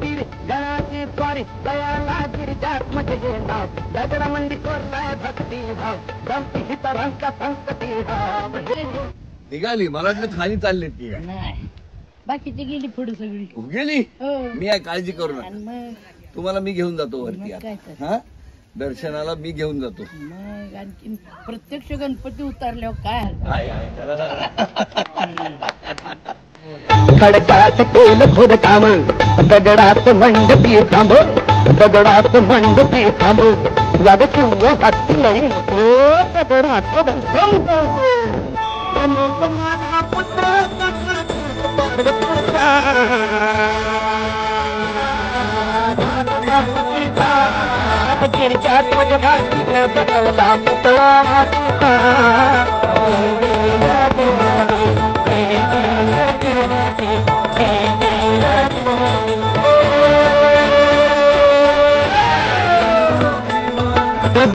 पिढी गणाची स्वारी दयाला गिरिजात म्हणजे नाव दगड मंडी कोरलाय भक्ती भाव गमती हित रंग संकटी भाव निघाली मला वाटलं खाली चालली ती नाही बाकीची गेली पुढे सगळी गेली हो मी काय काळजी करू आणि नका मग तुम्हाला मी घेऊन जातो वरती मग काय आता तर. हा दर्शनाला मी घेऊन जातो मग आणखी प्रत्यक्ष गणपती उतरल्यावर काय खडकात केलं खुद काम दगडात मंडपी थांब दगडात मंडपी थांब लाग शिव भक्ती नाही ओ दगडात पुतळा